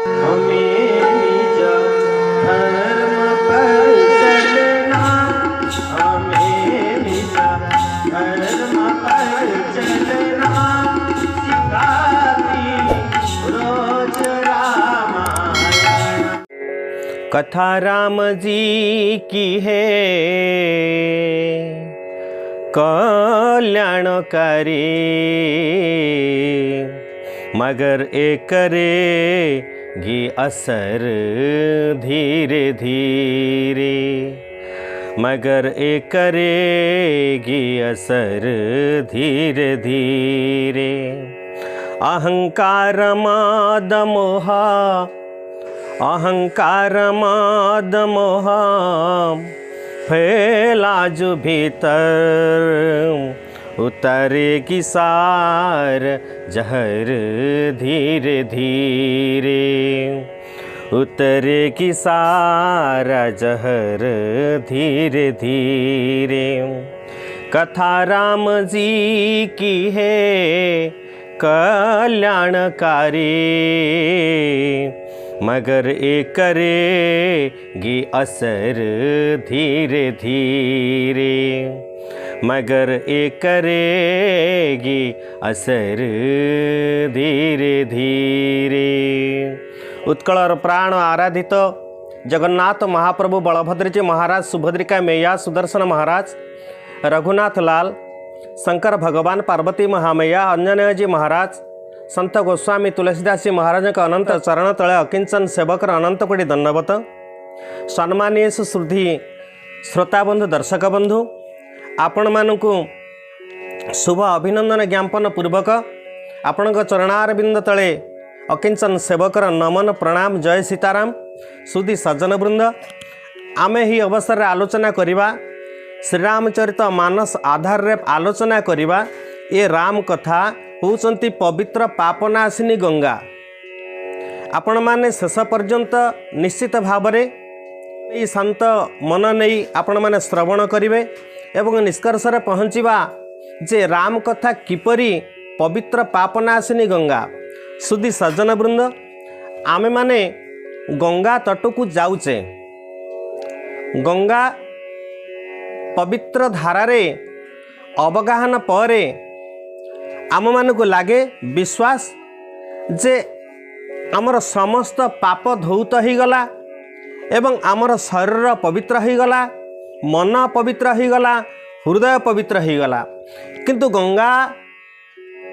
हमें निज धर्म पर चलना, हमें निज धर्म पर चलना सिखाती रोज रामायण। कथा राम जी की है कल्याणकारी, मगर एक करेगी असर धीरे धीरे, मगर एक करेगी असर धीरे धीरे। अहंकार मद मोह, अहंकार मद मोह फैला जो भीतर, उतरेगी सार जहर धीरे धीरे, उतरेगी सारा जहर धीरे धीरे। कथा राम जी की है कल्याणकारी, मगर एक करेगी असर धीरे धीरे, मगर एक करेगी असर धीरे धीरे। उत्कलर प्राण आराधित जगन्नाथ महाप्रभु बलभद्र जी महाराज, सुभद्रिका मैया, सुदर्शन महाराज, रघुनाथ लाल, शंकर भगवान, पार्वती महामैया, अंजनेय जी महाराज, संत गोस्वामी तुलसीदास जी महाराज का अनंत चरण तले अकिंचन सेवकर अनंत कोटि दंडवत। सम्मानीय सुश्रुति श्रोताबंधु, दर्शक बंधु, आपण मानकु शुभ अभिनंदन ज्ञापन पूर्वक आपण चरणारविंद तले अकिंचन सेवकर नमन प्रणाम। जय सीताराम। सुधी सज्जन वृंद, आमे ही अवसर आलोचना करिबा श्रीरामचरित मानस आधार रे आलोचना करिबा ये राम कथा होउचंती पवित्र पापनाशिनी गंगा। आपण माने शेष पर्यंत निश्चित भावरे ये शांत मन नहीं आपण माने श्रवण करिवे एवं निष्कर्ष रे पहुँचवा जे राम कथा किपरि पवित्र पापनाशिनी गंगा। सुधी सज्जन वृंद, आमे माने गंगा तटकू जाऊचे, गंगा पवित्र धारारे अवगाहन परे आम मानक लागे विश्वास जे आमर समस्त पाप धौत हो गला एवं आमर शरीर पवित्र हो गला, मन पवित्र हो गला, हृदय पवित्र हो गला। किंतु गंगा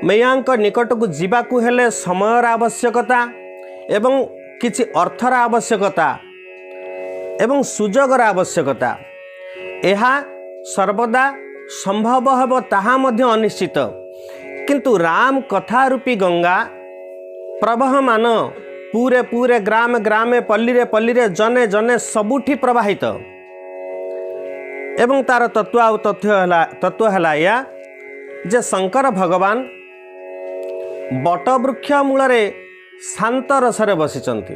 मैयांक निकट को जीवाकू हेले समयर आवश्यकता एवं किछि अर्थर आवश्यकता एवं सुजोगर आवश्यकता। यह सर्वदा संभव हेब ताहा मध्य अनिश्चित, किंतु राम कथा रूपी गंगा प्रवहमान पूरे पूरे ग्राम ग्रामे पल्ली पल्ली जने जने सबुठी प्रवाहित एवं तार तत्व है या जे शंकर भगवान बटवृक्ष मूलरे शांत रसरे बसिचंती।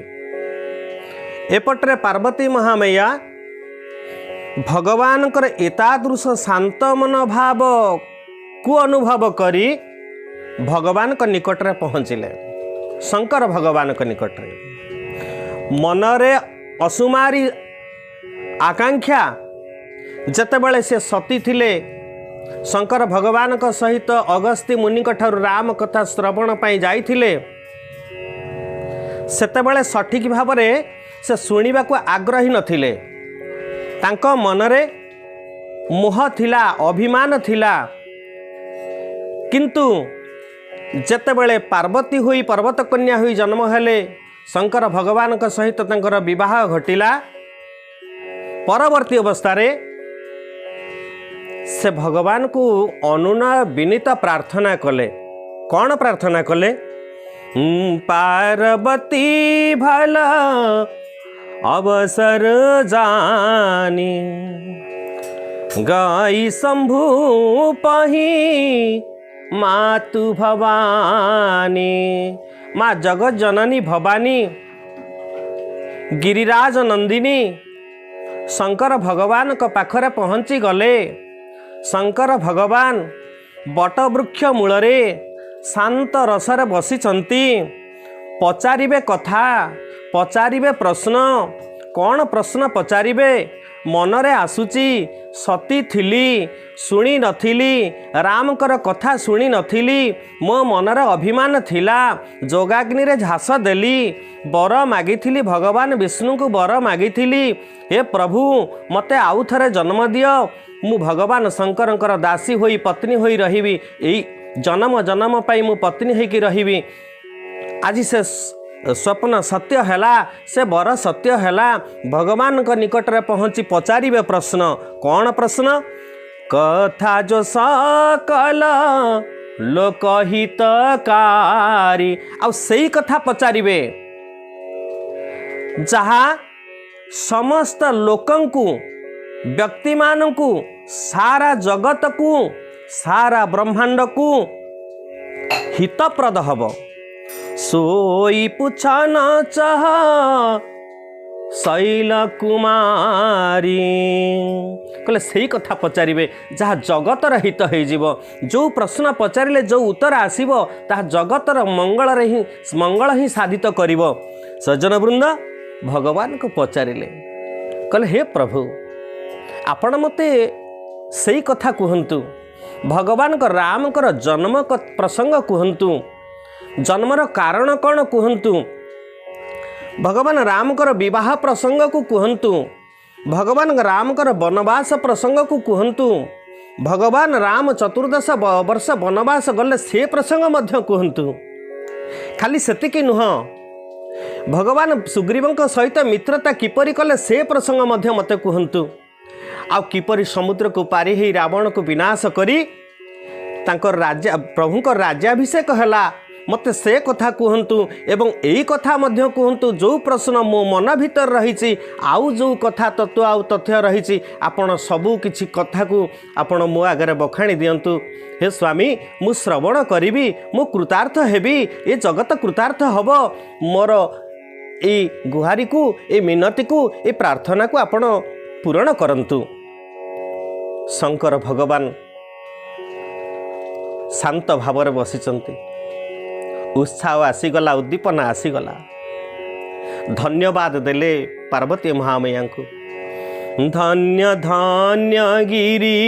एपट्रे पार्वती महामैया भगवान कर एतादृश शांत मन भाव को अनुभव करी भगवान को निकट रे पहुँचिले। शंकर भगवान को निकट रे मनरे असुमारी आकांक्षा जेतेबेले से सती थिले शंकर भगवान को सहित अगस्त्य मुनि ठार राम कथा श्रवण पाई जाइथिले, सेतेबेले सठिक भाव से शुणा को आग्रही नथिले। तांको मनरे मोह थिला, अभिमान थिला, किंतु जेतेबेले पार्वती हुई पर्वत कन्या हुई जन्म हेले शंकर भगवान का सहित तांकर विवाह घटिला। परवर्ती अवस्था रे से भगवान को अनुनय विनीत प्रार्थना कले। कौन प्रार्थना कले? पार्वती भला अवसर जानी, गाई शंभु पही मातु भवानी। माँ जगत जननी भवानी गिरिराज नंदिनी शंकर भगवान को पाखरे पहुँची गले। शंकर भगवान बटवृक्ष मूलरे शांत रसरे बसिचंती। पचारिबे कथा पचारिबे प्रश्न कौन प्रश्न पचारिबे मनरे आसुची सती थिली शुणी नथिली रामकर कथा शुणी नथिली मो मनर अभिमान थिला जोगाग्नि रे झास देली बर मागिथिली भगवान विष्णु को बर मागिथिली हे प्रभु मते आउ थरे जन्म दियो मु भगवान शंकरंकर दासी होई पत्नी होई रहिबी एई जन्म जन्म पाई मु पत्नी होई की रहिबी। आज से स्वप्न सत्य हैला से बर सत्य हैला भगवान को निकट रे पहुँची पचारिबे प्रश्न कौन प्रश्न कथा जो सकल लोकहितकारी आ सही कथा पचारिबे जहा समस्त लोकंकु व्यक्ति मानकु सारा जगत को सारा ब्रह्मांड को हितप्रद हब सोई पुछन चाह शैल कुमारी कहले सही कथा पचारिबे जहाँ जगतर हित हो जो प्रश्न पचारिले जो उत्तर आसीबो ताहा जगतर मंगल ही साधित करिवो। सज्जन वृंद भगवान को पचारिले कहले हे प्रभु आपण मते सही कथा कहंतु भगवान को राम कर जन्म प्रसंग कहंतु जन्मर कारण कौन कहंतु भगवान राम कर विवाह प्रसंग को कहंतु भगवान राम कर वनवास प्रसंग को कहंतु भगवान राम 14 वर्ष वनवास गले से प्रसंग मध्य कहंतु। खाली सेतिकी नुह भगवान सुग्रीवंक सहित मित्रता किपरि कले से प्रसंग मध्य मते कहंतु आ किपरि समुद्र को पारी ही रावण को विनाश करी तांकर राज्य प्रभुंकर राज्याभिषेक हला मते से कथा कहंतु एवं यही कथा मध्य कहंतु जो प्रश्न मो मन भीतर रही आउ जो कथा तत्व आउ तथ्य रही आपण सबू किछि कथा को आपण मो आगे बखाणी दियंतु। हे स्वामी मु श्रवण करी मु कृतार्थ हेबी ए जगत कृतार्थ हब मोर ए गुहारी को ए मिनती को ए प्रार्थना को आपण पूरण करंतु। शंकर भगवान शांत भाव बसिचंती उत्साह आसीगला उद्दीपना आसीगला धन्यवाद देले पार्वती महामया को धन्य धन्य गिरी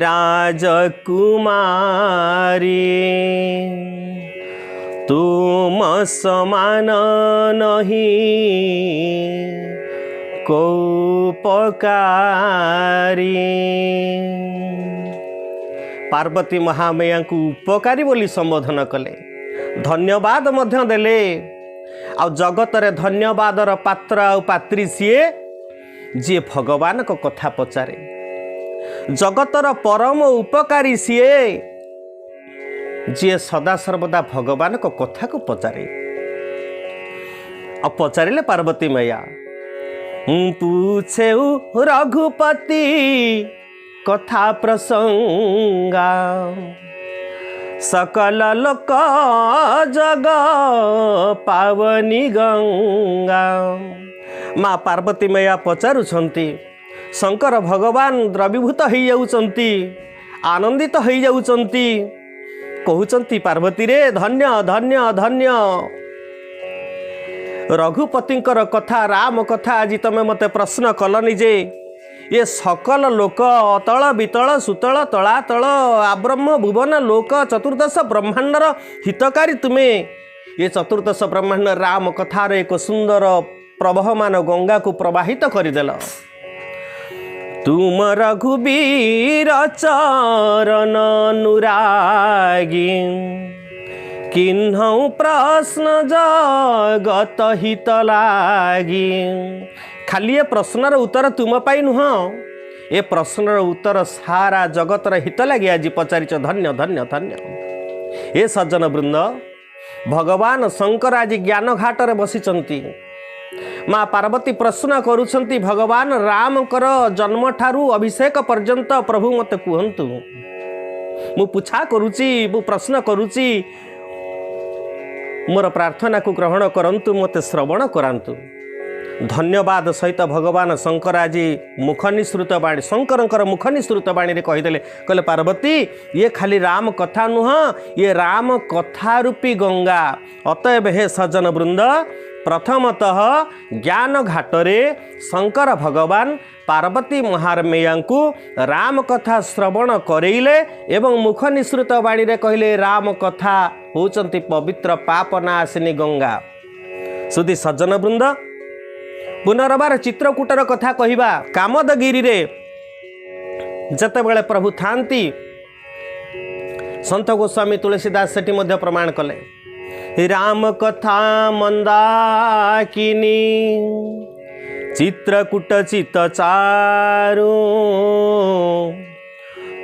राजकुमारी तुम समान नहीं कोपकारी। पार्वती महामया को उपकारी बोली संबोधन कले धन्यवाद मध्य देले आ जगत रे धन्यवादर पात्र आ पात्री सीए जी भगवान को कथा पचारे जगतर परम उपकारी सीए जी सदा सर्वदा भगवान को कथा को पचारे आ पचारिले पार्वती मैया पूछे रघुपति कथा प्रसंगा सकल लोक जग पावनी गंगा। माँ पार्वती मैया पचारुछंती शंकर भगवान द्रवीभूत हो जाउछंती आनंदित हो जाउछंती कहउछंती पार्वती रे धन्य धन्य धन्य रघुपतिंकर कथा राम कथा आज तमे मते प्रश्न कलनी जे ये सकल लोक अतल वितल सुतल तलातल आब्रह्म भुवन लोक चतुर्दश ब्रह्मांडर हितकारी तुम्हें ये चतुर्दश ब्रह्मांड राम कथार एक सुंदर प्रवहमान गंगा को प्रवाहित करदेल। तुम रघुबीर चरण अनुरागी किन्हौ प्रश्न जगत हित लागी। खाली ये प्रश्नर उत्तर तुम पाई नुह ए प्रश्नर उत्तर सारा जगतर हित लगे आज पचारिच धन्य धन्य धन्य। ए सज्जन वृंद भगवान शंकर आज ज्ञान घाटर बसिचंती माँ पार्वती प्रश्न करुछंती भगवान राम कर जन्म ठारू अभिषेक पर्यंत प्रभु मते कहंतु मु पूछा करुची मु प्रश्न करुची मोर प्रार्थना को ग्रहण करंतु मते श्रवण करांतु। धन्यवाद सहित भगवान शंकर आज मुख निसृत बाणी शंकर मुख निसृत बाणी रे कहीदेले कहले पार्वती ये खाली राम कथा नुह ये राम कथा रूपी गंगा। अतएव हे सज्जन वृंद प्रथमतः ज्ञान घाटरे शंकर भगवान पार्वती महारमैया को राम कथा श्रवण करेइले एवं मुख निसृत बाणी रे कहले राम कथा होचंती पवित्र पापनाशिनी गंगा। सुधी सज्जन वृंद पुनर्बार चित्रकूटर कथा कहिबा कामदगिरी रे जतेबेले प्रभु थांती संत गोस्वामी तुलसीदास सेठी मध्य प्रमाण कले राम कथा मंदाकिनी चित्रकूट चित चारु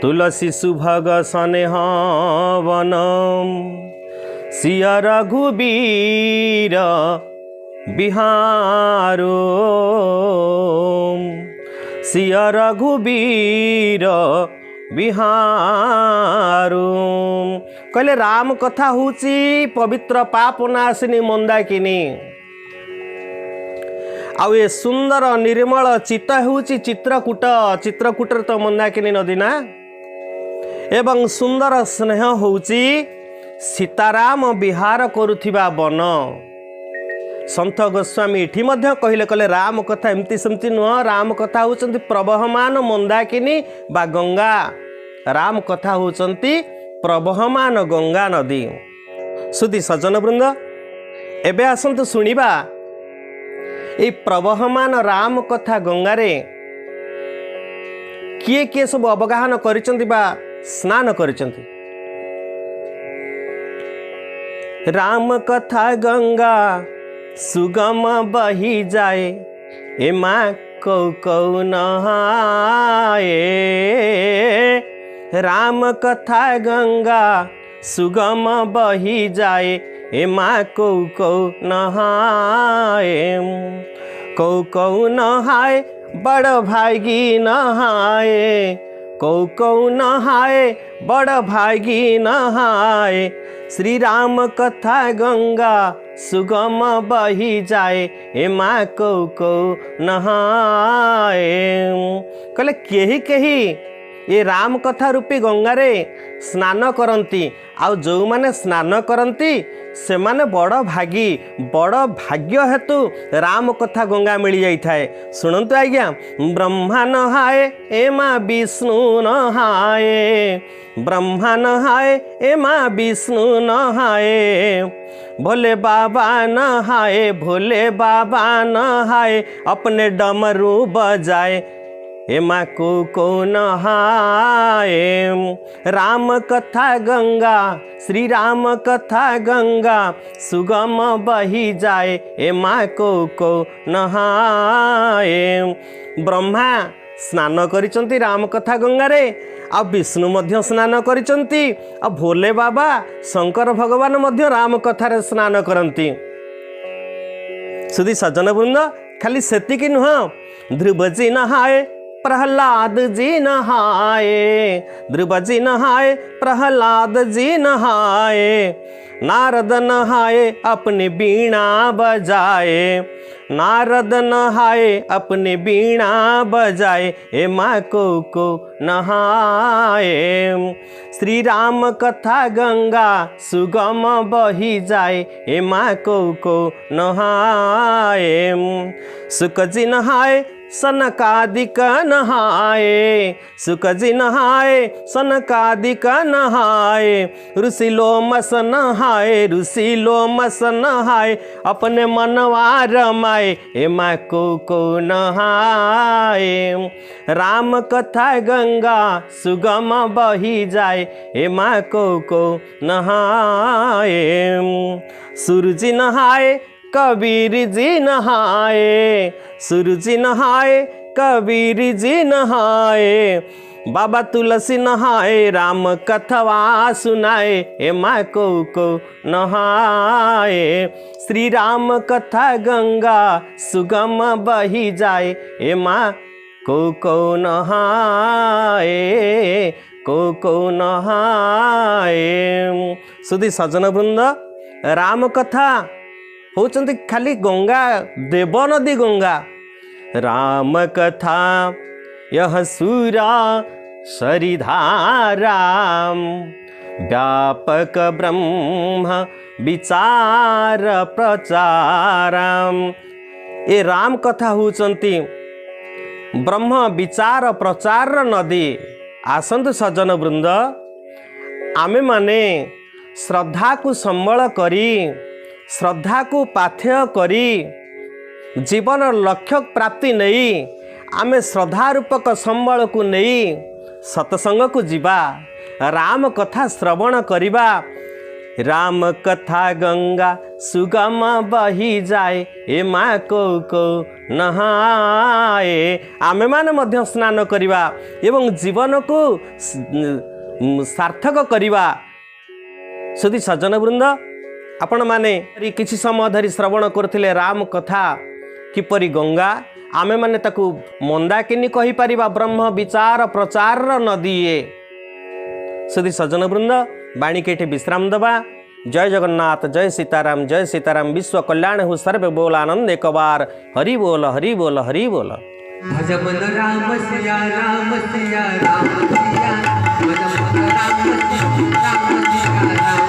तुलसी सुभग स्नेह वनम सिया रघुबीर बिहारो सिया रघुबीर बिहारो कहले राम कथा होची पवित्र पापनाशिनी मंदाकिनी आउ ए सुंदर निर्मल चित्त होची चित्रकूट चित्रकूटर तो मंदाकिनी नदी ना एवं सुंदर स्नेह होची सीताराम विहार करुथिबा वन। संत गोस्वामी इठी मध्य कहले कहले राम कथा एमती सेमती नुह राम कथा होचंती प्रवहमान मंदाकिनी बा गंगा। राम कथा होचंती प्रवहमान गंगा नदी। सुधी सज्जन वृंद एबे आसंतु सुनिबा ए प्रवहमान राम कथा गंगारे किए किए सब अवगाहन करिसंती बा स्नान करिसंती। राम कथा गंगा सुगम बही जाए ए माँ कौ नहाए। राम कथा गंगा सुगम बही जाए ए माँ कौ नहाए। कौ नहाए बड़ भागी नहाए कौ नहाए बड़ भागी नहाए। श्री राम कथा गंगा सुगम बही जाए ए माँ कौ नहाए। कहले केही केही ये राम कथा रूपी गंगारे स्नान करती आउ जो माने स्नान करती से माने बड़ भागी बड़ भाग्य हेतु राम कथा गंगा मिल जाई थाए। सुनंतु आज्ञा ब्रह्मा नहाए ए माँ विष्णु नहाए ब्रह्मा नहाए ए माँ विष्णु नहाए। भोले बाबा नहाए भोले बाबा नहाए अपने डमरू बजाए ए माँ को नहाए। राम कथा गंगा श्री राम कथा गंगा सुगम बही जाए ए माँ को नहाए। ब्रह्मा स्नान करिसंती राम कथा गंगारे आ विष्णु मध्य स्नान करिसंती आ भोले बाबा शंकर भगवान मध्य राम कथारे स्नान करंती। सुधी सज्जन वृंद खाली सेतिकी नुह ध्रुव जी नहाए प्रहलाद जी नहाए ध्रुव जी नहाए प्रहलाद जी नहाए। नारद नहाए अपनी बीणा बजाए नारद नहाए अपनी बीणा बजाए ए माँ को नहाए। श्री राम कथा गंगा सुगम बही जाए ए माँ को नहाए। सुक जी नहाए सनकादिक नहाए सुक जी नहाए सनकादिक नहाए। ऋषि लोमस नहाए ऋषि लोमस नहाए अपने मनवा रमाए ए माँ को नहाए। राम कथा गंगा सुगम बही जाए ए माँ को नहाए। सूरज नहाए कबीर जी नहाए सूरज जी नहाए कबीर जी नहाए। बाबा तुलसी नहाए राम कथवा सुनाए ए माँ को नहाए। श्री राम कथा गंगा सुगम बही जाए ए माँ को नहाए को नहाए। सुधी सज्जन वृंद राम कथा होचंती खाली गंगा देव नदी गंगा। राम कथा यह सूरा सरिधारा व्यापक ब्रह्म विचार प्रचारम। ए राम कथा होचंती ब्रह्म विचार प्रचार नदी। आसंतु सज्जन वृंद आमे माने श्रद्धा को संबल करी श्रद्धा को पाथेय करी जीवन लक्ष्य प्राप्ति नहीं आमे श्रद्धा रूपक संबल को नहीं सत्संग को जीवा राम कथा श्रवण करिबा। राम कथा गंगा सुगम बही जाए ए माँ को नहाए। आमे माने मध्य स्नान करिबा एवं जीवन को सार्थक करिबा। सुधी सज्जन वृंद आपण माने किछि समय धरी श्रवण करथिले राम कथा किपरि गंगा आमे माने ताकू मंदाकिनी कहि परिबा ब्रह्म विचार प्रचार नदी। सुधी सज्जन वृंद बाणी के विश्राम दबा। जय जगन्नाथ जय सीताराम विश्व कल्याण हो सर्व बोल आनंद एक बार हरि बोल हरि बोल हरि बोल। भज मन राम सिया राम सिया राम सिया भज मन राम सिया राम सिया राम